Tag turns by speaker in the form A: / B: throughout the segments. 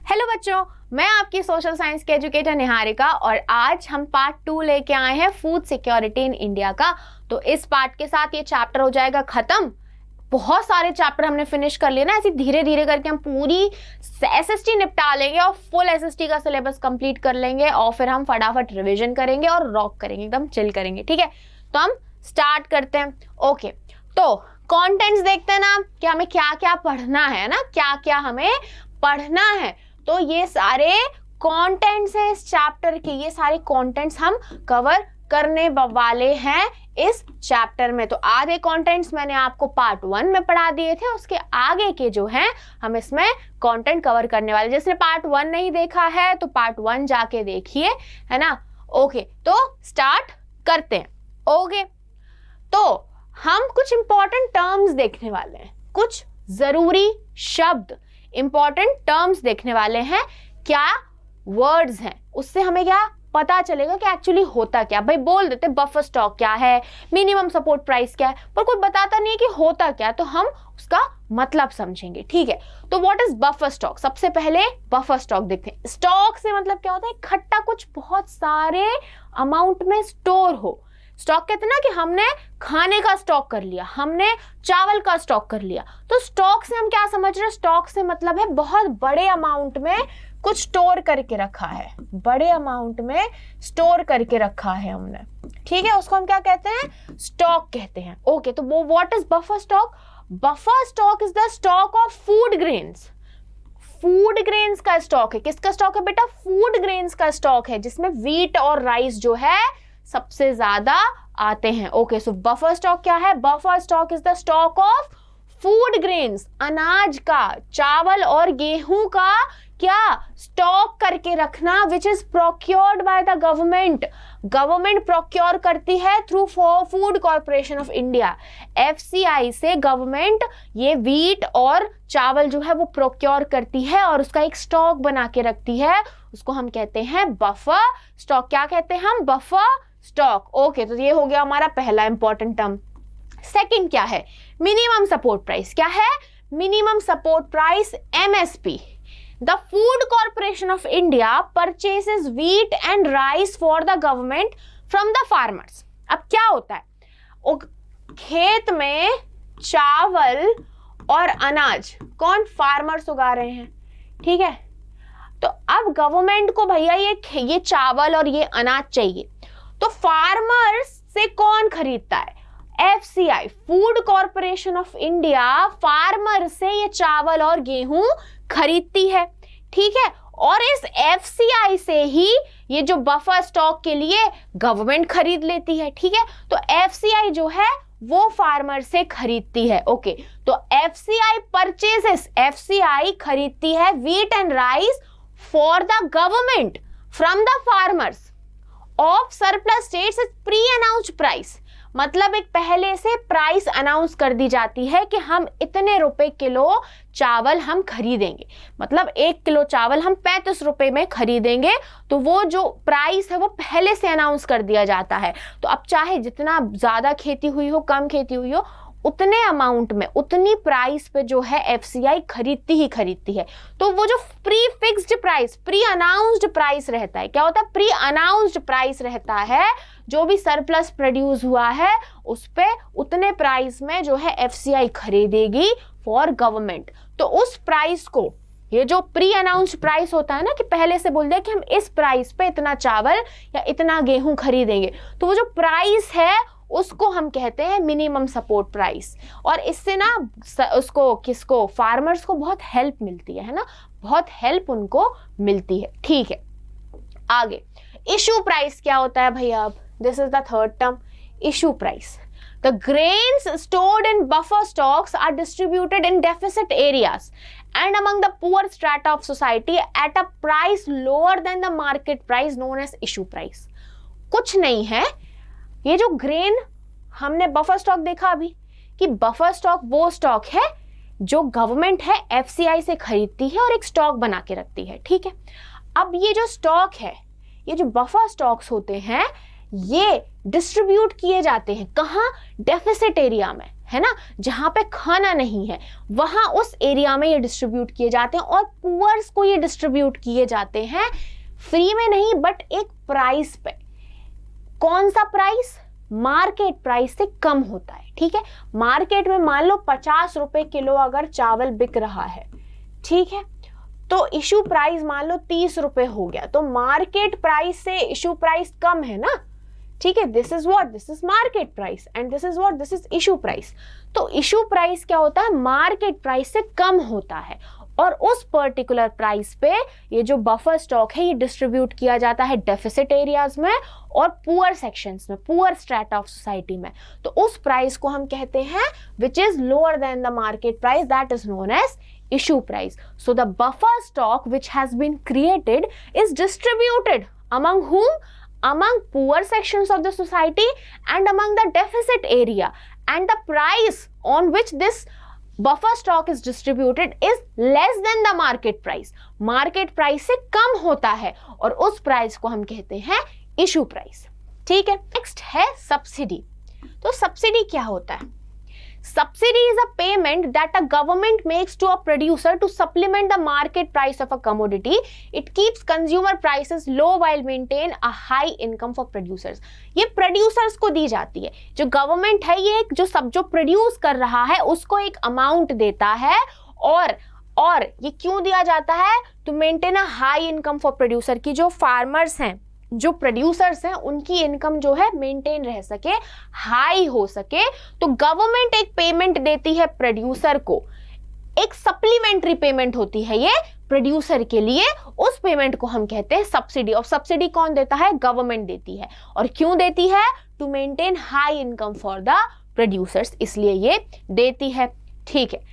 A: Hello बच्चों, मैं आपकी सोशल साइंस के एजुकेटर निहारिका और आज हम पार्ट 2 लेके आए हैं फूड सिक्योरिटी इन इंडिया का। तो इस पार्ट के साथ ये चैप्टर हो जाएगा खत्म। बहुत सारे चैप्टर हमने फिनिश कर लिए ना, ऐसे धीरे धीरे करके हम पूरी एसएसटी निपटा लेंगे और फुल एसएसटी का सिलेबस कंप्लीट कर लेंगे और फिर हम फटाफट रिवीजन करेंगे और रॉक करेंगे, एकदम चिल करेंगे। ठीक है, तो हम स्टार्ट करते हैं। ओके, तो कंटेंट्स देखते हैं ना कि हमें क्या क्या पढ़ना है ना, क्या क्या हमें पढ़ना है। तो ये सारे कंटेंट्स हैं इस चैप्टर के, ये सारे कंटेंट्स हम कवर करने वाले हैं इस चैप्टर में। तो आधे कंटेंट्स मैंने आपको पार्ट 1 में पढ़ा दिए थे, उसके आगे के जो हैं हम इसमें कंटेंट कवर करने वाले। जिसने पार्ट 1 नहीं देखा है तो पार्ट 1 जाके देखिए, है ना। ओके, तो स्टार्ट करते हैं। ओके, तो हम कुछ इंपॉर्टेंट टर्म्स देखने वाले हैं, कुछ जरूरी शब्द, इंपॉर्टेंट टर्म्स देखने वाले हैं। क्या वर्ड्स हैं, उससे हमें क्या पता चलेगा कि एक्चुअली होता क्या। भाई बोल देते बफर स्टॉक क्या है, मिनिमम सपोर्ट प्राइस क्या है, पर कोई बताता नहीं है कि होता क्या, तो हम उसका मतलब समझेंगे। ठीक है, तो व्हाट इज बफर स्टॉक। सबसे पहले बफर स्टॉक देखते हैं। स्टॉक से मतलब क्या होता है, इकट्ठा कुछ बहुत सारे अमाउंट में स्टोर हो। स्टॉक कहते हैं ना कि हमने खाने का स्टॉक कर लिया, हमने चावल का स्टॉक कर लिया। तो स्टॉक से हम क्या समझ रहे हैं, स्टॉक से मतलब है बहुत बड़े अमाउंट में कुछ स्टोर करके रखा है, बड़े अमाउंट में स्टोर करके रखा है हमने। ठीक है, उसको हम क्या कहते हैं, स्टॉक कहते हैं। ओके, तो वो what is buffer stock. Buffer stock is the stock of food grains. Food grains का स्टॉक है। किसका स्टॉक है बेटा, फूड ग्रेन्स का स्टॉक है, जिसमें व्हीट और राइस जो है सबसे ज्यादा आते हैं। ओके, सो बफर स्टॉक क्या है, buffer stock is the stock of food grains, अनाज का, चावल और गेहूं का क्या स्टॉक करके रखना, which is procured by the government. Government procure करती है through food corporation of India. FCI से गवर्नमेंट ये व्हीट और चावल जो है वो प्रोक्योर करती है और उसका एक स्टॉक बना के रखती है, उसको हम कहते हैं बफर स्टॉक। क्या कहते हैं हम, बफर स्टॉक। ओके, तो ये हो गया हमारा पहला इंपॉर्टेंट टर्म। सेकंड क्या है, मिनिमम सपोर्ट प्राइस। क्या है, minimum support price, MSP. The food corporation of India purchases wheat and rice for the government from the farmers. अब क्या होता है, खेत में चावल और अनाज कौन, फार्मर्स उगा रहे हैं। ठीक है, तो अब गवर्नमेंट को भैया ये चावल और ये अनाज चाहिए, तो फार्मर्स से कौन खरीदता है, FCI, food corporation of India farmer से ये चावल और गेहूं खरीदती है। ठीक है, और इस एफसीआई से ही ये जो बफर स्टॉक के लिए गवर्नमेंट खरीद लेती है। ठीक है, तो एफसीआई जो है वो फार्मर से खरीदती है। ओके, तो एफसीआई परचेसेस, एफसीआई खरीदती है wheat and rice for the government from the farmers of surplus states at pre announced price. मतलब एक पहले से प्राइस अनाउंस कर दी जाती है कि हम इतने रुपए किलो चावल हम खरीदेंगे, मतलब 1 किलो चावल हम 35 रुपए में खरीदेंगे। तो वो जो प्राइस है वो पहले से अनाउंस कर दिया जाता है। तो अब चाहे जितना ज्यादा खेती हुई हो, कम खेती हुई हो, उतने अमाउंट में, उतनी प्राइस पे जो है एफसीआई खरीदती ही खरीदती है। तो वो जो pre fixed price, pre announced price रहता है, क्या होता है, प्री अनाउंस्ड प्राइस रहता है, जो भी सरप्लस प्रोड्यूस हुआ है उस पे उतने प्राइस में जो है एफसीआई खरीदेगी फॉर गवर्नमेंट। तो उस प्राइस को, ये जो प्री अनाउंस्ड प्राइस होता है ना, कि पहले से बोल दिया कि हम इस प्राइस पे इतना चावल या इतना गेहूं खरीदेंगे, तो वो जो प्राइस है उसको हम कहते हैं मिनिमम सपोर्ट प्राइस। और इससे ना उसको, किसको, फार्मर्स को बहुत हेल्प मिलती है ना, बहुत हेल्प उनको मिलती है। ठीक है, आगे इशू प्राइस क्या होता है भैया। अब this is the third term, issue price. The grains stored in buffer stocks are distributed in deficit areas and among the poor strata of society at a price lower than the market price known as issue price। कुछ नहीं है, ये जो grain हमने buffer stock देखा अभी, कि buffer stock वो स्टॉक है जो गवर्नमेंट है एफसीआई से खरीदती है और एक स्टॉक बना के रखती है। ठीक है, अब ये जो स्टॉक है, ये जो बफर स्टॉक्स होते हैं, ये डिस्ट्रीब्यूट किए जाते हैं कहाँ, डेफिसिट एरिया में, है ना, जहां पे खाना नहीं है, वहां उस एरिया में ये डिस्ट्रीब्यूट किए जाते हैं और पुअर्स को ये डिस्ट्रीब्यूट किए जाते हैं फ्री में नहीं बट एक प्राइस पे। कौन सा प्राइस? मार्केट प्राइस से कम होता है। ठीक है, मार्केट में मान लो 50 रुपए किलो अगर चावल बिक रहा है, ठीक है, तो इशू प्राइस मान लो 30 रुपए हो गया, तो मार्केट प्राइस से इशू प्राइस कम है ना। ठीक है, this is what, this is market price and this is what, this is issue price. तो इशू प्राइस क्या होता है? मार्केट प्राइस से कम होता है और उस पर्टिकुलर प्राइस पे ये जो बफर स्टॉक है ये डिस्ट्रीब्यूट किया जाता है डेफिसिट एरियाज में और पुअर सेक्शंस में, पुअर स्ट्रेटा ऑफ सोसाइटी में। तो उस प्राइस को हम कहते हैं which is lower than the market price, that is known as issue price. So the buffer stock which has been created is distributed among whom? Among poor sections of the society and among the deficit area, and the price on which this buffer stock is distributed is less than the market price. Market price से कम होता है और उस price को हम कहते हैं issue price. ठीक है, नेक्स्ट है सब्सिडी। तो सब्सिडी क्या होता है? Subsidy is a payment that a government makes to a producer to supplement the market price of a commodity. It keeps consumer prices low while maintain a high income for producers. ये producers को दी जाती है। जो government है ये जो produce कर रहा है उसको एक amount देता है और ये क्यों दिया जाता है? To maintain a high income for producer, की जो farmers हैं, जो प्रोड्यूसर्स हैं, उनकी इनकम जो है मेंटेन रह सके, हाई हो सके, तो गवर्नमेंट एक पेमेंट देती है प्रोड्यूसर को, एक सप्लीमेंट्री पेमेंट होती है ये प्रोड्यूसर के लिए, उस पेमेंट को हम कहते हैं सब्सिडी। और सब्सिडी कौन देता है? गवर्नमेंट देती है। और क्यों देती है? To maintain high income for the producers, इसलिए ये देती है। ठीक है,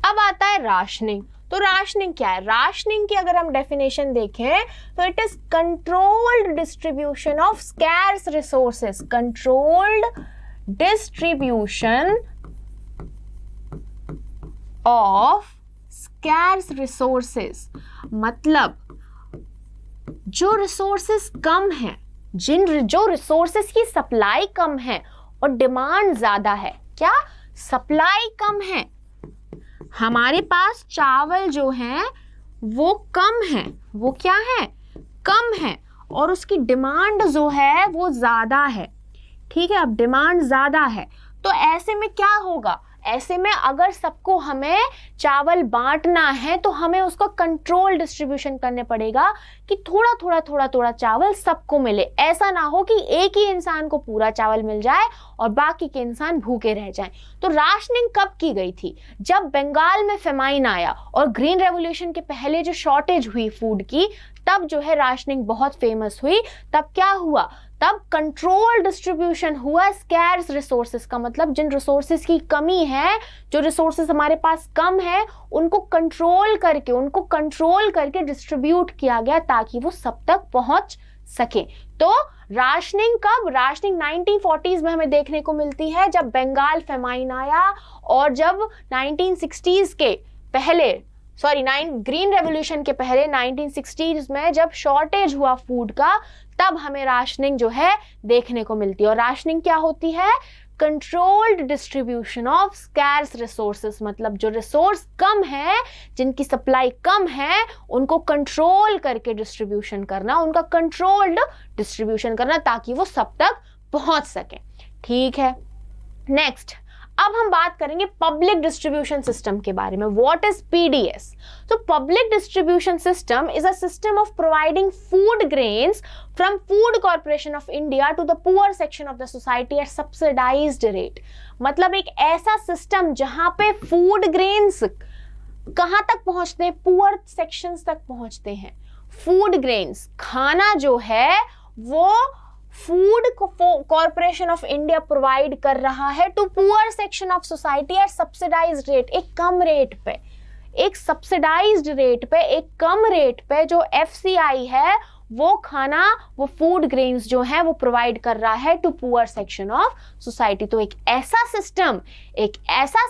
A: अब आता है राशनिंग। तो राशनिंग क्या है? राशनिंग की अगर हम डेफिनेशन देखें तो it is controlled distribution of scarce resources, controlled distribution of scarce resources. मतलब जो रिसोर्सेस कम हैं, जो रिसोर्सेस की सप्लाई कम है और डिमांड ज्यादा है। क्या? सप्लाई कम है, हमारे पास चावल जो है वो कम है, वो क्या है? कम है, और उसकी डिमांड जो है वो ज्यादा है। ठीक है, अब डिमांड ज्यादा है तो ऐसे में क्या होगा? ऐसे में अगर सबको हमें चावल बांटना है तो हमें उसको कंट्रोल डिस्ट्रीब्यूशन करने पड़ेगा कि थोड़ा चावल सबको मिले। ऐसा ना हो कि एक ही इंसान को पूरा चावल मिल जाए और बाकी के इंसान भूखे रह जाएं। तो राशनिंग कब की गई थी? जब बंगाल में फेमाइन आया और ग्रीन रेवोल्यूशन के पहले जो शॉर्टेज हुई फूड की, तब जो है राशनिंग बहुत फेमस हुई। तब क्या हुआ? तब कंट्रोल डिस्ट्रीब्यूशन हुआ स्कैर्स रिसोर्सेस का, मतलब जिन रिसोर्सेस की कमी है, जो रिसोर्सेस हमारे पास कम है, उनको कंट्रोल करके डिस्ट्रीब्यूट किया गया ताकि वो सब तक पहुंच सके। तो राशनिंग कब? राशनिंग 1940s में हमें देखने को मिलती है, जब बंगाल फेमाइन आया और जब 1960s के पहले, ग्रीन रेवोल्यूशन के पहले 1960s में जब शॉर्टेज हुआ फूड का, तब हमें राशनिंग जो है देखने को मिलती है। और राशनिंग क्या होती है? Controlled distribution of scarce resources, मतलब जो रिसोर्स कम है, जिनकी सप्लाई कम है, उनको कंट्रोल करके डिस्ट्रीब्यूशन करना, उनका कंट्रोल्ड डिस्ट्रीब्यूशन करना ताकि वो सब तक पहुंच सके। ठीक है, नेक्स्ट अब हम बात करेंगे पब्लिक डिस्ट्रीब्यूशन सिस्टम के बारे में। What is PDS? तो public distribution system is a system of providing food grains from food corporation of India to the poor section of the society at subsidised rate. मतलब एक ऐसा system जहां पे food grains कहां तक पहुंचते हैं? पुअर सेक्शंस तक पहुंचते हैं। फूड ग्रेन्स, खाना जो है वो food corporation of India provide कर रहा है to poor section of society at subsidised rate, एक कम रेट पे, एक सब्सिडाइज्ड रेट पे, एक कम रेट पे जो एफसीआई है वो खाना, वो फूड ग्रेन्स जो है वो प्रोवाइड कर रहा है to poor section of society. तो एक ऐसा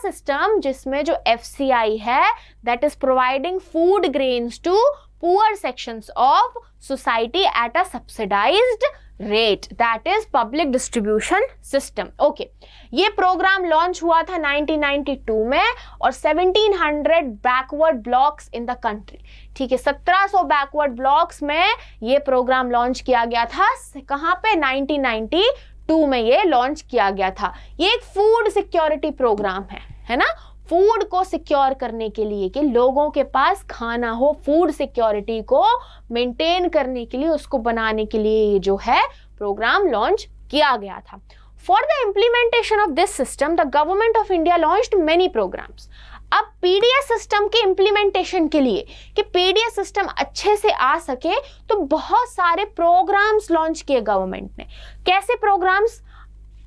A: सिस्टम जिसमें जो एफसीआई है that is providing food grains to poor sections of society at a subsidised rate, that is public distribution system. Okay, ये प्रोग्राम लॉन्च हुआ था 1992 में और 1700 backward blocks in the country. ठीक है, 1700 बैकवर्ड ब्लॉक्स में ये प्रोग्राम लॉन्च किया गया था। कहाँ पे? 1992 में ये लॉन्च किया गया था। ये एक फूड सिक्योरिटी प्रोग्राम है ना, फूड को सिक्योर करने के लिए कि लोगों के पास खाना हो, फूड सिक्योरिटी को मेंटेन करने के लिए, उसको बनाने के लिए ये जो है प्रोग्राम लॉन्च किया गया था। For the implementation of this system the government of India launched many programmes. अब पीडीएस सिस्टम के इम्प्लीमेंटेशन के लिए कि पीडीएस सिस्टम अच्छे से आ सके तो बहुत सारे प्रोग्राम्स लॉन्च किए गवर्नमेंट ने। कैसे प्रोग्राम्स?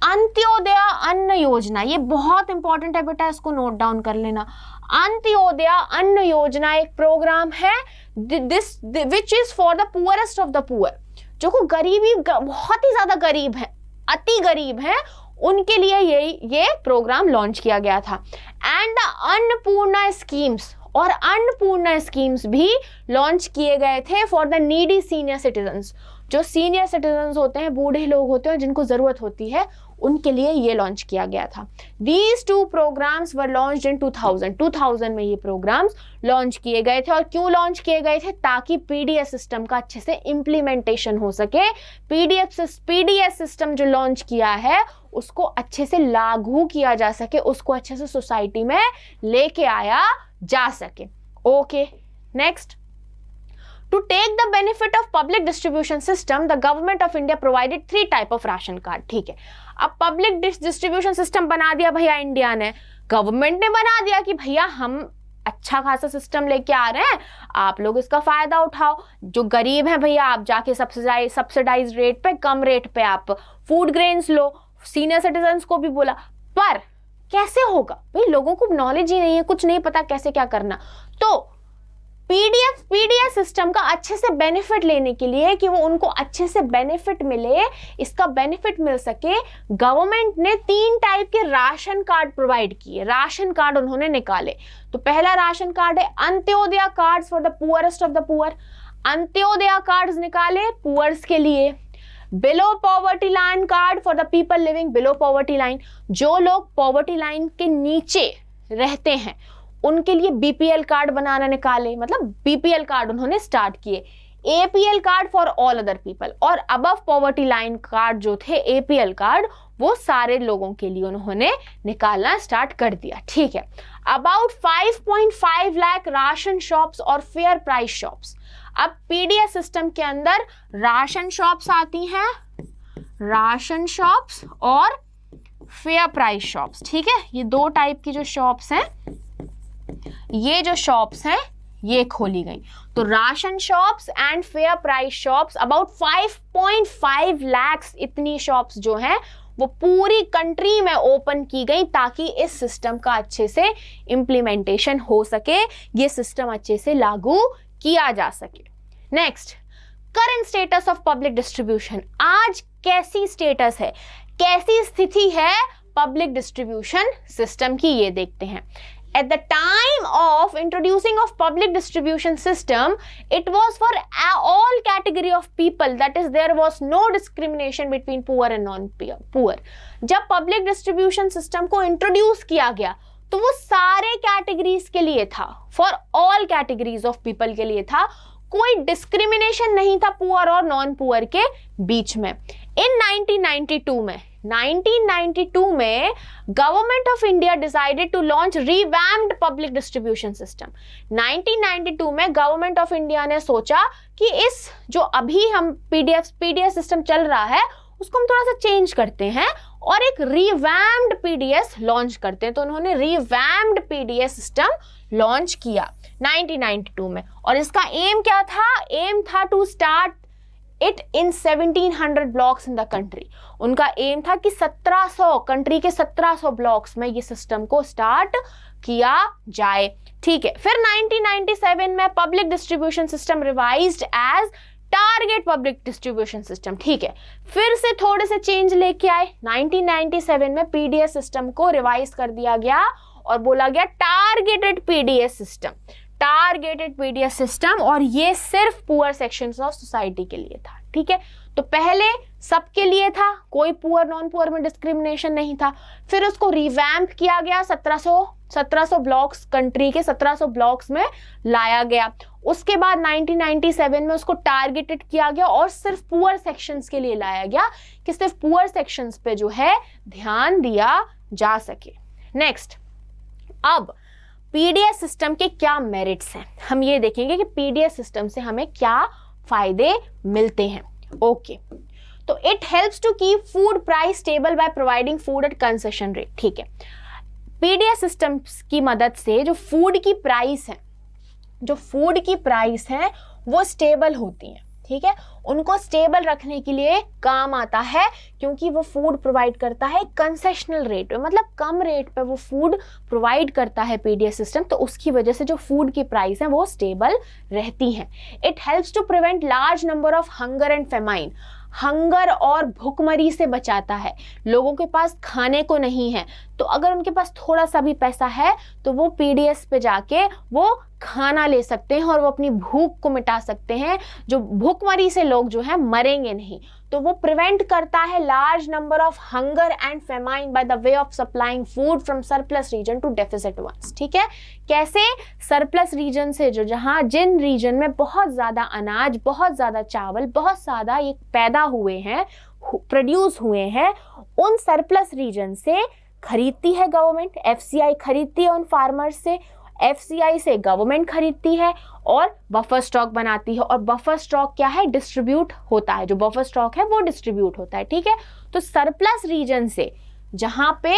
A: अंत्योदय अन्न योजना, ये बहुत इंपॉर्टेंट है बेटा, इसको नोट डाउन कर लेना। अंत्योदय अन्न योजना एक प्रोग्राम है this which is for the poorest of the poor, जो को गरीबी बहुत ही ज्यादा गरीब है, अति गरीब है, उनके लिए ये प्रोग्राम लॉन्च किया गया था। एंड द अन्नपूर्णा स्कीम्स, और अन्नपूर्णा स्कीम्स भी लॉन्च किए गए थे for the needy senior citizens. जो सीनियर सिटीजन्स होते हैं, बूढ़े लोग होते हैं जिनको जरूरत होती है, उनके लिए ये लॉन्च किया गया था। These two programs were launched in 2000 में ये प्रोग्राम्स लॉन्च किए गए थे। और क्यों लॉन्च किए गए थे? ताकि पीडीएस सिस्टम का अच्छे से इम्प्लीमेंटेशन हो सके। पीडीएस सिस्टम जो लॉन्च किया है उसको अच्छे से लागू किया जा सके, उसको अच्छे से सोसाइटी में लेके आया जा सके। Okay, next. To take the benefit of public distribution system, the government of India provided 3 type of ration card। ठीक है, अब पब्लिक डिस्ट्रीब्यूशन सिस्टम बना दिया भैया इंडिया ने, गवर्नमेंट ने बना दिया कि भैया हम अच्छा खासा सिस्टम लेके आ रहे हैं, आप लोग इसका फायदा उठाओ। जो गरीब है भैया, आप जाके सब्सिडाइज रेट पे, कम रेट पे आप फूड ग्रेन्स लो। सीनियर सिटीजन्स को भी बोला, पर कैसे होगा भाई, लोगों को नॉलेज ही नहीं है, कुछ नहीं पता कैसे क्या करना। तो पीडीएस सिस्टम का अच्छे से बेनिफिट लेने के लिए कि वो उनको अच्छे से बेनिफिट मिले, इसका बेनिफिट मिल सके, गवर्नमेंट ने 3 टाइप के राशन कार्ड प्रोवाइड किए, राशन कार्ड उन्होंने निकाले। तो पहला राशन कार्ड है Antyodaya cards for the poorest of the poor. Antyodaya cards निकाले पुअर्स के लिए। Below poverty line card for the people living below poverty line, जो लोग पॉवर्टी लाइन के नीचे रहते हैं उनके लिए बीपीएल कार्ड बनाना निकाले, मतलब बीपीएल कार्ड उन्होंने स्टार्ट किए। APL card for all other people, और अबव पॉवर्टी लाइन कार्ड जो थे एपीएल कार्ड, वो सारे लोगों के लिए उन्होंने निकालना स्टार्ट कर दिया। ठीक है, अबाउट 5.5 लाख राशन शॉप्स और फेयर प्राइस शॉप्स। अब पीडीएस सिस्टम के अंदर राशन शॉप्स आती हैं, राशन शॉप्स और फेयर प्राइस शॉप्स। ठीक है, ये 2 टाइप की जो शॉप्स हैं, ये जो शॉप्स हैं ये खोली गई। तो ration shops and fair price shops, about 5.5 lakh इतनी शॉप्स जो हैं वो पूरी कंट्री में ओपन की गई, ताकि इस सिस्टम का अच्छे से इंप्लीमेंटेशन हो सके, ये सिस्टम अच्छे से लागू किया जा सके। Next, current status of public distribution. आज कैसी स्टेटस है, कैसी स्थिति है पब्लिक डिस्ट्रीब्यूशन सिस्टम की, ये देखते हैं। At the time of introducing of public distribution system, it was for all category of people, that is there was no discrimination between poor and non-poor। जब public distribution system को introduce किया गया तो वो सारे categories के लिए था, for all categories of people के लिए था, कोई डिस्क्रिमिनेशन नहीं था पुअर और नॉन पुअर के बीच में। इन 1992 में government of India decided to launch revamped public distribution system. 1992 में गवर्नमेंट ऑफ इंडिया ने सोचा कि इस जो अभी हम पीडीएस सिस्टम चल रहा है उसको हम थोड़ा सा चेंज करते हैं और एक रिवैम्प्ड पीडीएस लॉन्च करते हैं। तो उन्होंने रिवैम्प्ड पीडीएस सिस्टम लॉन्च किया 1992 में, और इसका एम क्या था? एम था to start it in 1700 blocks in the country. उनका एम था कि 1700 कंट्री के 1700 ब्लॉक्स में ये सिस्टम को स्टार्ट किया जाए। ठीक है, फिर 1997 में public distribution system revised as target public distribution system. ठीक है, फिर से थोड़े से चेंज लेके आए। 1997 में पीडीएस सिस्टम को रिवाइज कर दिया गया और बोला गया targeted PDS system. Targeted PDS system, और ये सिर्फ पुअर सेक्शंस ऑफ सोसाइटी के लिए था, ठीक है। तो पहले सबके लिए था, कोई पुअर नॉन पुअर में डिस्क्रिमिनेशन नहीं था। फिर उसको रिवैम्प किया गया, 1700 ब्लॉक्स, कंट्री के 1700 ब्लॉक्स में लाया गया। उसके बाद 1997 में उसको टारगेटेड किया गया और सिर्फ पुअर सेक्शंस के लिए लाया गया कि सिर्फ पुअर सेक्शंस पे जो है ध्यान दिया जा सके। नेक्स्ट, अब पीडीएस सिस्टम के क्या मेरिट्स हैं, हम ये देखेंगे कि पीडीएस सिस्टम से हमें क्या फायदे मिलते हैं। ओके, तो it helps to keep food price stable by providing food at concession rate, ठीक है। पीडीएस सिस्टम की मदद से जो फूड की प्राइस है वो स्टेबल होती है, ठीक है। उनको स्टेबल रखने के लिए काम आता है, क्योंकि वो फूड प्रोवाइड करता है कंसेशनल रेट पे, मतलब कम रेट पे वो फूड प्रोवाइड करता है पीडीएस सिस्टम, तो उसकी वजह से जो फूड की प्राइस है वो स्टेबल रहती हैं। It helps to prevent large number of hunger and famine, hunger और भुखमरी से बचाता है। लोगों के पास खाने को नहीं है, तो अगर उनके पास थोड़ा सा भी पैसा है तो वो पीडीएस पे जाके वो खाना ले सकते हैं और वो अपनी भूख को मिटा सकते हैं। जो भूखमरी से लोग जो है मरेंगे नहीं, तो वो प्रिवेंट करता है large number of hunger and famine by the way of supplying food from surplus region to deficit ones, ठीक है। कैसे? सरप्लस रीजन से, जो जहां जिन रीजन में बहुत ज्यादा अनाज, बहुत ज्यादा चावल, बहुत ज्यादा ये पैदा हुए हैं, प्रोड्यूस हुए हैं, उन सरप्लस रीजन से खरीदती है गवर्नमेंट, एफसीआई खरीदती है उन फार्मर्स से, एफसीआई से गवर्नमेंट खरीदती है और बफर स्टॉक बनाती है। और बफर स्टॉक क्या है? डिस्ट्रीब्यूट होता है, जो बफर स्टॉक है वो डिस्ट्रीब्यूट होता है, ठीक है। तो सरप्लस रीजन से जहां पे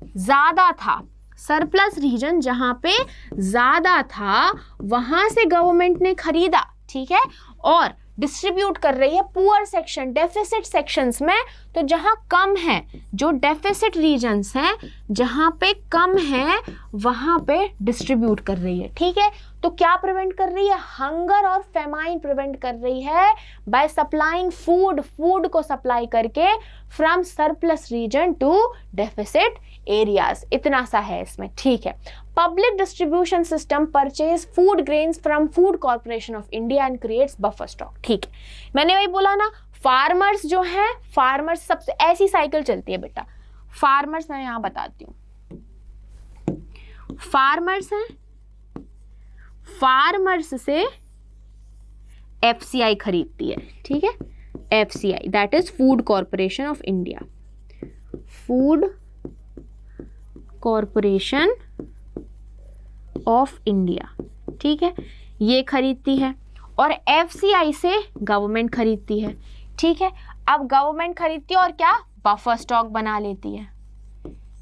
A: ज्यादा था, सरप्लस रीजन जहां पे ज्यादा था वहां से गवर्नमेंट ने खरीदा, ठीक है, और डिस्ट्रीब्यूट कर रही है पुअर सेक्शन, डेफिसिट सेक्शंस में। तो जहां कम है, जो डेफिसिट रीजन्स हैं जहां पे कम है वहां पे डिस्ट्रीब्यूट कर रही है, ठीक है। तो क्या प्रिवेंट कर रही है? हंगर और फेमाइन प्रिवेंट कर रही है बाय सप्लाइंग फूड, फूड को सप्लाई करके from surplus region to deficit areas. इतना सा है इसमें, ठीक है। Public distribution system purchase food grains from food corporation of India and creates buffer stock, ठीक है। मैंने वही बोला ना, फार्मर्स जो हैं, फार्मर्स सबसे ऐसी साइकिल चलती है बेटा। फार्मर्स मैं यहां बताती हूं, फार्मर्स हैं, फार्मर्स से एफसीआई खरीदती है, ठीक है। FCI that is food corporation of India, food corporation of India, ठीक है, ये खरीदती है। और एफसीआई से गवर्नमेंट खरीदती है, ठीक है। अब गवर्नमेंट खरीदती है और क्या? बफर स्टॉक बना लेती है,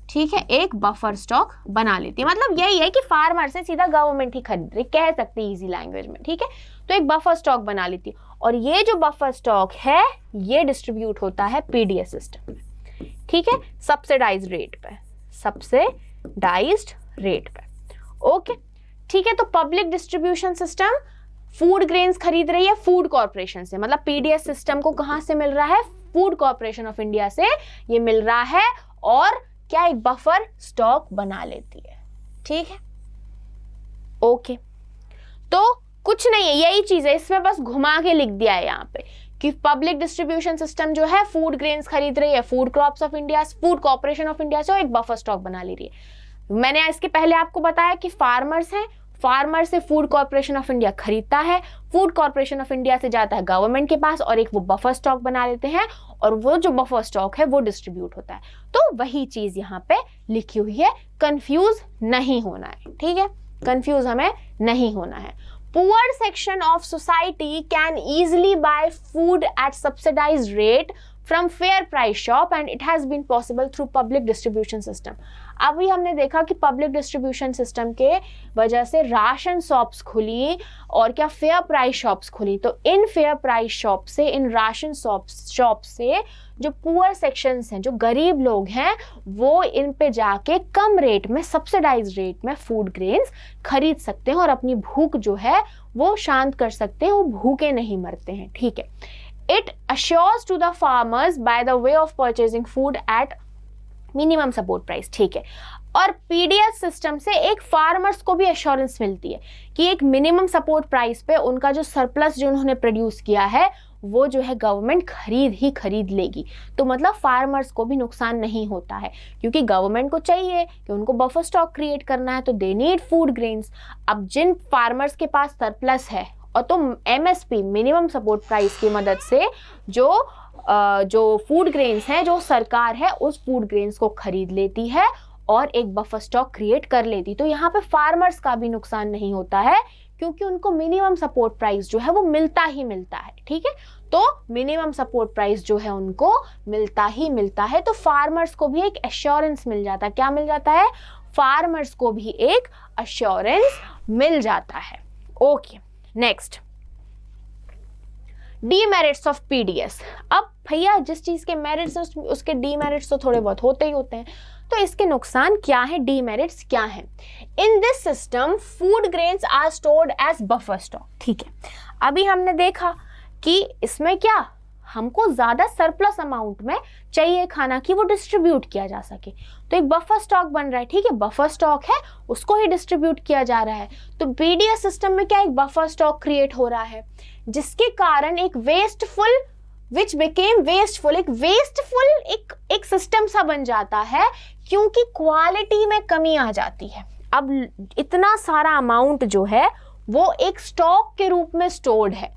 A: ठीक है, एक बफर स्टॉक बना लेती है। मतलब यही है कि फार्मर से सीधा गवर्नमेंट ही खरीद रही, कह सकते हैं इजी लैंग्वेज में, ठीक है। तो एक बफर स्टॉक बना लेती है और ये जो बफर स्टॉक है ये डिस्ट्रीब्यूट होता है पीडीएस सिस्टम में, ठीक है, सब्सिडाइज्ड रेट पे, सब्सिडाइज्ड रेट पे, ओके, ठीक है। तो public distribution system food grains खरीद रही है फूड कॉर्पोरेशन से, मतलब पीडीएस सिस्टम को कहां से मिल रहा है? फूड कॉर्पोरेशन ऑफ इंडिया से ये मिल रहा है, और क्या? एक बफर स्टॉक बना लेती है, ठीक है, ओके। तो कुछ नहीं है, यही चीज है, इसमें बस घुमा के लिख दिया है यहाँ पे कि पब्लिक डिस्ट्रीब्यूशन सिस्टम जो है फूड ग्रेन्स खरीद रही है food crops of India, food corporation of India से, एक बफर स्टॉक बना ले रही है। मैंने इसके पहले आपको बताया कि फार्मर्स हैं, फार्मर से फूड कॉर्पोरेशन ऑफ इंडिया खरीदता है, फूड कॉर्पोरेशन ऑफ इंडिया से जाता है गवर्नमेंट के पास और एक वो बफर स्टॉक बना लेते हैं, और वो जो बफर स्टॉक है वो डिस्ट्रीब्यूट होता है। तो वही चीज यहाँ पे लिखी हुई है, कंफ्यूज नहीं होना है, ठीक है, कंफ्यूज हमें नहीं होना है। Poor section of society can easily buy food at subsidized rate from fair price shop and it has been possible through public distribution system. अभी हमने देखा कि पब्लिक डिस्ट्रीब्यूशन सिस्टम के वजह से राशन शॉप्स खुली और क्या फेयर प्राइस शॉप्स खुली। तो इन फेयर प्राइस शॉप से, इन राशन शॉप से जो पुअर सेक्शंस हैं, जो गरीब लोग हैं, वो इन पे जाके कम रेट में, सब्सिडाइज रेट में फूड ग्रेन्स खरीद सकते हैं और अपनी भूख जो है वो शांत कर सकते हैं, वो भूखे नहीं मरते हैं, ठीक है। It assures to the farmers by the way of purchasing food at minimum support price, ठीक है। और पीडीएस सिस्टम से एक फार्मर्स को भी एश्योरेंस मिलती है कि एक मिनिमम सपोर्ट प्राइस पे उनका जो सरप्लस जो उन्होंने प्रोड्यूस किया है वो जो है गवर्नमेंट खरीद लेगी। तो मतलब फार्मर्स को भी नुकसान नहीं होता है, क्योंकि गवर्नमेंट को चाहिए कि उनको बफर स्टॉक क्रिएट करना है, तो दे नीड फूड ग्रेन्स। अब जिन फार्मर्स के पास सरप्लस है और तो एमएसपी मिनिमम सपोर्ट प्राइस की मदद से जो फूड ग्रेन्स हैं, जो सरकार है उस फूड ग्रेन्स को खरीद लेती है और एक बफर स्टॉक क्रिएट कर लेती। तो यहाँ पे फार्मर्स का भी नुकसान नहीं होता है, क्योंकि उनको मिनिमम सपोर्ट प्राइस जो है वो मिलता ही मिलता है। ठीक है, तो मिनिमम सपोर्ट प्राइस जो है उनको मिलता ही मिलता है। तो फार्मर्स को भी एक एश्योरेंस मिल जाता है। क्या मिल जाता है? फार्मर्स को भी एक एश्योरेंस मिल जाता है। Okay, next, demerits of PDS. अब भैया जिस चीज के मेरिट्स है उसके डीमेरिट्स तो थोड़े बहुत होते ही होते हैं, तो इसके नुकसान क्या है, डीमेरिट्स क्या है? In this system food grains are stored as buffer stock. ठीक है, अभी हमने देखा कि इसमें क्या हमको ज्यादा सरप्लस अमाउंट में चाहिए खाना कि वो डिस्ट्रीब्यूट किया जा सके, तो एक बफर स्टॉक बन रहा है। ठीक है, बफर स्टॉक है, उसको ही डिस्ट्रीब्यूट किया जा रहा है। तो पीडीएस सिस्टम में क्या एक बफर स्टॉक क्रिएट हो रहा है, जिसके कारण एक वेस्टफुल विच बिकेम वेस्टफुल, एक सिस्टम सा बन जाता है, क्योंकि क्वालिटी में कमी आ जाती है। अब इतना सारा अमाउंट जो है वो एक स्टॉक के रूप में स्टोर्ड है,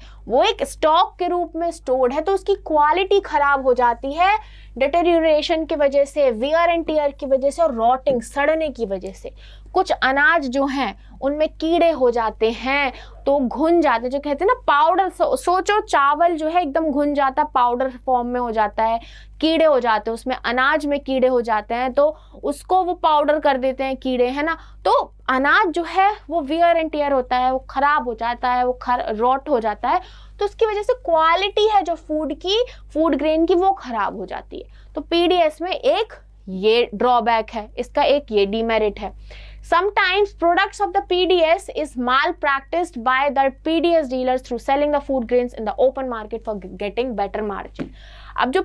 A: तो उसकी क्वालिटी खराब हो जाती है डिटेरियोरेशन की वजह से, वियर एंड टियर की वजह से और रॉटिंग, सड़ने की वजह से। कुछ अनाज जो हैं उनमें कीड़े हो जाते हैं, तो घुन जाते, जो कहते हैं ना पाउडर, सोचो चावल जो है एकदम घुन जाता, पाउडर फॉर्म में हो जाता है, कीड़े हो जाते हैं उसमें, अनाज में कीड़े हो जाते हैं, तो उसको वो पाउडर कर देते हैं कीड़े, है ना। तो अनाज जो है वो वियर एंड टियर होता है, वो खराब हो जाता है, वो रॉट हो जाता है, तो उसकी वजह से क्वालिटी है जो फूड ग्रेन की वो खराब हो जाती है। तो पीडीएस में एक ये ड्रॉबैक है, इसका एक ये डीमेरिट है। Sometimes products of the PDS is malpracticed by the PDS dealers through selling the food grains in the open market for getting better margin. अब जो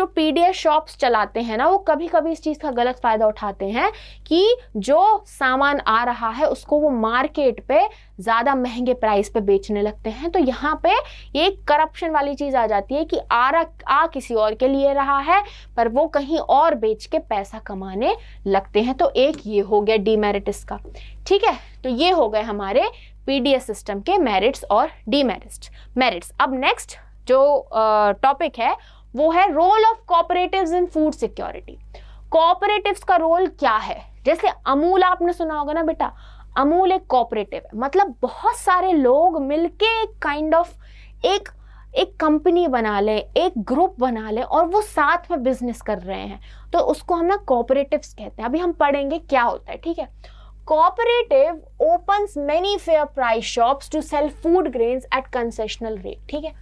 A: पीडीएस शॉप्स चलाते हैं ना, वो कभी कभी इस चीज का गलत फायदा उठाते हैं कि जो सामान आ रहा है उसको वो मार्केट पे ज्यादा महंगे प्राइस पे बेचने लगते हैं। तो यहाँ पे ये एक करप्शन वाली चीज आ जाती है कि आ किसी और के लिए रहा है, पर वो कहीं और बेच के पैसा कमाने लगते हैं। तो एक ये हो गया डीमेरिट इसका। ठीक है, तो ये हो गए हमारे पीडीएस सिस्टम के मेरिट्स और डीमेरिट्स। अब नेक्स्ट जो टॉपिक है वो है role of cooperatives in food security. Cooperatives का रोल क्या है? जैसे अमूल आपने सुना होगा ना बेटा, अमूल एक कोऑपरेटिव है, मतलब बहुत सारे लोग मिलके एक काइंड ऑफ एक कंपनी बना ले, एक ग्रुप बना ले और वो साथ में बिजनेस कर रहे हैं, तो उसको हम ना कोऑपरेटिव्स कहते हैं। अभी हम पढ़ेंगे क्या होता है। ठीक है, cooperative opens many fair price shops to sell food grains at concessional rate. ठीक है,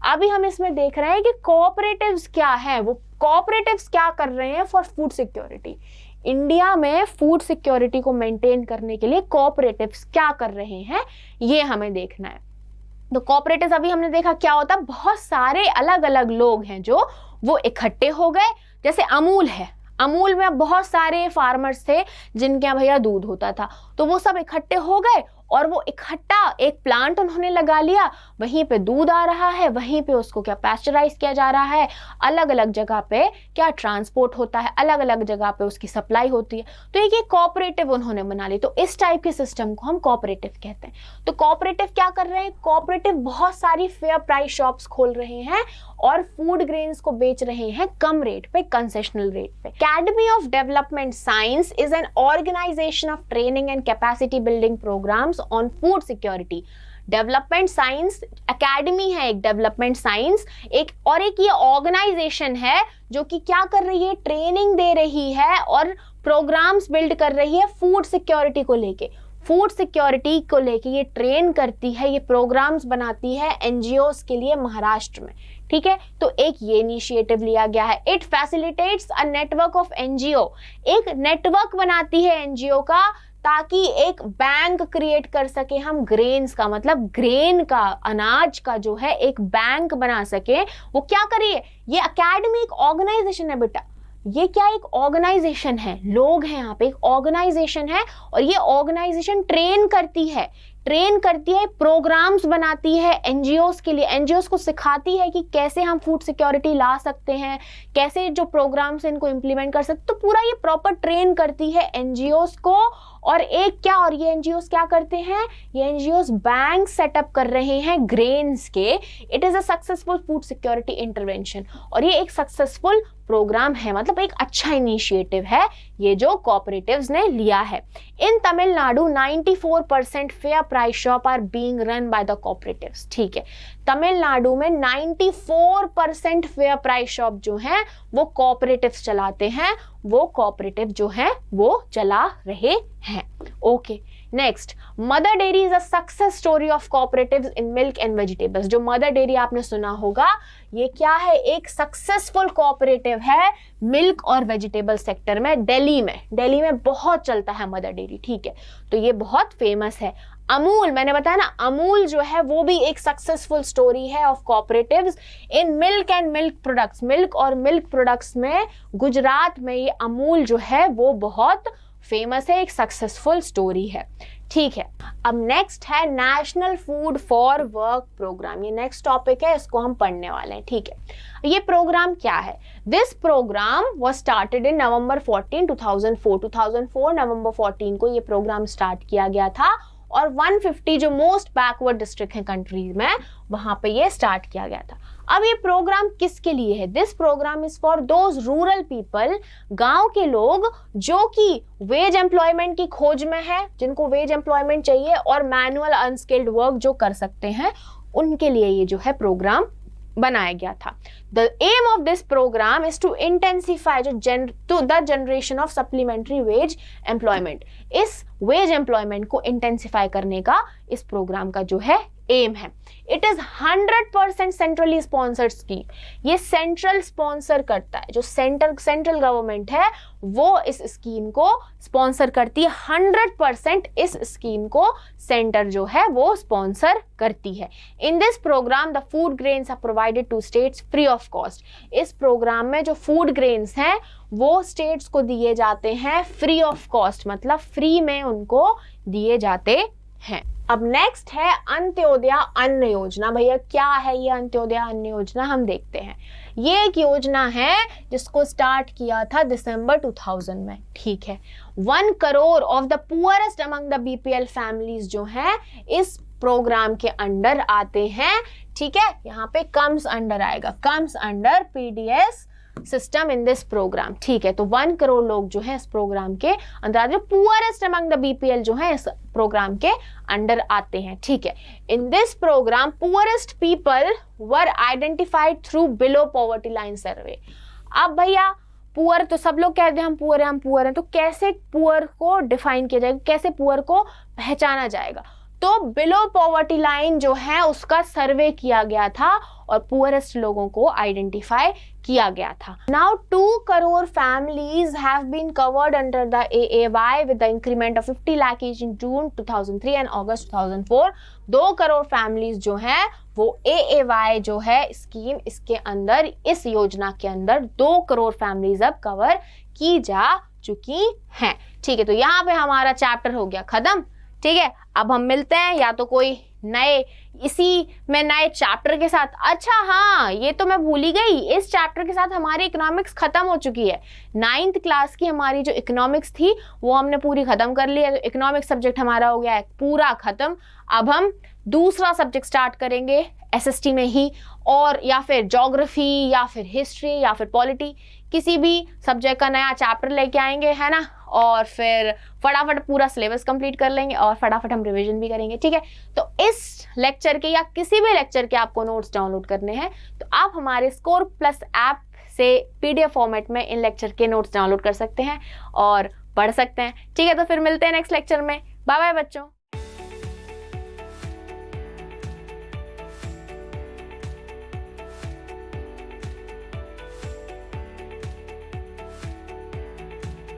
A: अभी हम इसमें देख रहे हैं कि कोऑपरेटिव्स क्या है, वो कोऑपरेटिव्स क्या कर रहे हैं फॉर फूड सिक्योरिटी। इंडिया में फूड सिक्योरिटी को मेंटेन करने के लिए कोऑपरेटिव्स क्या कर रहे हैं, ये हमें देखना है। तो कोऑपरेटिव्स अभी हमने देखा क्या होता है, बहुत सारे अलग अलग लोग हैं जो वो इकट्ठे हो गए। जैसे अमूल है, अमूल में बहुत सारे फार्मर्स थे जिनके यहाँ भैया दूध होता था, तो वो सब इकट्ठे हो गए और वो इकट्ठा एक प्लांट उन्होंने लगा लिया, वहीं पे दूध आ रहा है, वहीं पे उसको क्या पैस्चराइज किया जा रहा है, अलग अलग जगह पे क्या ट्रांसपोर्ट होता है, अलग अलग जगह पे उसकी सप्लाई होती है। तो एक कोऑपरेटिव उन्होंने बना ली, तो इस टाइप के सिस्टम को हम कोऑपरेटिव कहते हैं। तो कोऑपरेटिव क्या कर रहे हैं, कोऑपरेटिव बहुत सारी फेयर प्राइस शॉप्स खोल रहे हैं और फूड ग्रेन्स को बेच रहे हैं कम रेट पे, कंसेशनल रेट पे। Academy of development science is an organisation of training and capacity building programmes on food security. Development science academy है, एक डेवलपमेंट साइंस एक ये ऑर्गेनाइजेशन है जो कि क्या कर रही है, ट्रेनिंग दे रही है और प्रोग्राम्स बिल्ड कर रही है फूड सिक्योरिटी को लेके। फूड सिक्योरिटी को लेके ये ट्रेन करती है, ये प्रोग्राम्स बनाती है एनजीओस के लिए महाराष्ट्र में। ठीक है, तो एक ये इनिशिएटिव लिया गया है। It facilitates a network of NGO, एक नेटवर्क बनाती है एनजीओ का, ताकि एक बैंक क्रिएट कर सके हम ग्रेन्स का, मतलब ग्रेन का, अनाज का जो है एक बैंक बना सके। वो क्या करिए, ये एकेडमी एक ऑर्गेनाइजेशन है बेटा, ये क्या एक ऑर्गेनाइजेशन है, लोग हैं यहाँ पे, एक ऑर्गेनाइजेशन है और ये ऑर्गेनाइजेशन ट्रेन करती है प्रोग्राम्स बनाती है एनजीओस के लिए, एनजीओस को सिखाती है कि कैसे हम फूड सिक्योरिटी ला सकते हैं, कैसे जो प्रोग्राम्स इनको इम्प्लीमेंट कर सकते, तो पूरा ये प्रॉपर ट्रेन करती है एनजीओस को। और ये एनजीओस क्या करते हैं, ये एनजीओस बैंक सेटअप कर रहे हैं ग्रेन्स के। It is a successful food security intervention, और ये एक सक्सेसफुल प्रोग्राम है, मतलब एक अच्छा इनिशिएटिव है ये जो कोऑपरेटिव्स ने लिया है। In Tamil Nadu 94% fair price shop are being run by the cooperatives. ठीक है, तमिलनाडु में 94% फेयर प्राइस शॉप जो हैं वो कोऑपरेटिव्स चलाते हैं, वो कोऑपरेटिव जो हैं वो चला रहे हैं। Okay, next, mother dairy is a success story of cooperatives in milk and vegetables. जो मदर डेयरी आपने सुना होगा, ये क्या है, एक सक्सेसफुल कोऑपरेटिव है मिल्क और वेजिटेबल सेक्टर में। दिल्ली में बहुत चलता है मदर डेयरी। ठीक है, तो ये बहुत फेमस है। अमूल, मैंने बताया ना, अमूल जो है वो भी एक सक्सेसफुल स्टोरी है of cooperatives in milk and milk products. Milk और मिल्क प्रोडक्ट्स में गुजरात में ये अमूल जो है वो बहुत फेमस है, एक सक्सेसफुल स्टोरी है। ठीक है, अब नेक्स्ट है national food for work programme. ये नेक्स्ट टॉपिक है, इसको हम पढ़ने वाले हैं। ठीक है, ये प्रोग्राम क्या है? This programme was started in November 14, 2004 नवंबर 14 को ये प्रोग्राम स्टार्ट किया गया था, और 150 जो मोस्ट बैकवर्ड डिस्ट्रिक्ट है कंट्री में, वहां पे ये स्टार्ट किया गया था। अब ये प्रोग्राम किसके लिए है? This programme is for those rural people, गांव के लोग जो कि वेज एम्प्लॉयमेंट की खोज में है, जिनको वेज एम्प्लॉयमेंट चाहिए और मैनुअल अनस्किल्ड वर्क जो कर सकते हैं, उनके लिए ये जो है प्रोग्राम बनाया गया था। The aim of this programme is to intensify the generation of supplementary wage employment. इस वेज एम्प्लॉयमेंट को इंटेंसिफाई करने का इस प्रोग्राम का जो है एम है। It is 100% centrally sponsored scheme. ये सेंट्रल स्पॉन्सर करता है, जो सेंट्रल गवर्नमेंट है वो इस स्कीम को स्पॉन्सर करती है। 100% इस स्कीम को सेंटर जो है वो स्पॉन्सर करती है। In this programme the food grains are provided to states free of cost. इस प्रोग्राम में जो फूड ग्रेन्स हैं वो स्टेट्स को दिए जाते हैं फ्री ऑफ कॉस्ट, मतलब फ्री में उनको दिए जाते हैं। अब नेक्स्ट है अंत्योदय अन्न योजना। भैया क्या है ये अंत्योदय अन्न योजना, हम देखते हैं। ये एक योजना है जिसको स्टार्ट किया था दिसंबर 2000 में। ठीक है, 1 crore of the poorest among the BPL families जो हैं इस प्रोग्राम के अंडर आते हैं। ठीक है, यहाँ पे कम्स अंडर आएगा, comes under PDS system in this programme. ठीक है, तो 1 करोड़ लोग जो है इस प्रोग्राम के अंदर, जो पुअरेस्ट अमंग द बीपीएल जो है इस प्रोग्राम के अंडर आते हैं। ठीक है, in this programme poorest people were identified through below poverty line survey. अब भैया पुअर तो सब लोग कहते हैं हम पुअर हैं, तो कैसे पुअर को डिफाइन किया जाएगा, कैसे पुअर को पहचाना जाएगा? तो बिलो पॉवर्टी लाइन जो है उसका सर्वे किया गया था और पुअरेस्ट लोगों को आइडेंटिफाई किया गया था। Now 2 crore families have been covered under the AAY with the increment of 50 lakh each in June 2003 and August 2004। 2 crore families जो हैं वो AAY जो है स्कीम, इसके अंदर, इस योजना के अंदर 2 करोड़ फैमिलीज अब कवर की जा चुकी हैं। ठीक है, तो यहाँ पे हमारा चैप्टर हो गया खत्म। ठीक है, अब हम मिलते हैं या तो कोई नए इसी में नए चैप्टर के साथ। अच्छा हाँ, ये तो मैं भूल ही गई, इस चैप्टर के साथ हमारी इकोनॉमिक्स खत्म हो चुकी है। 9th क्लास की हमारी जो इकोनॉमिक्स थी वो हमने पूरी खत्म कर ली है, तो इकोनॉमिक्स सब्जेक्ट हमारा हो गया है पूरा खत्म। अब हम दूसरा सब्जेक्ट स्टार्ट करेंगे SST में ही, और या फिर ज्योग्राफी या फिर हिस्ट्री या फिर पॉलिटी, किसी भी सब्जेक्ट का नया चैप्टर लेके आएंगे, है ना, और फिर फटाफट पूरा सिलेबस कंप्लीट कर लेंगे और फटाफट हम रिवीजन भी करेंगे। ठीक है, तो इस लेक्चर के या किसी भी लेक्चर के आपको नोट्स डाउनलोड करने हैं तो आप हमारे स्कोर प्लस ऐप से PDF फॉर्मेट में इन लेक्चर के नोट्स डाउनलोड कर सकते हैं और पढ़ सकते हैं। ठीक है, तो फिर मिलते हैं नेक्स्ट लेक्चर में। बाय बाय बच्चों।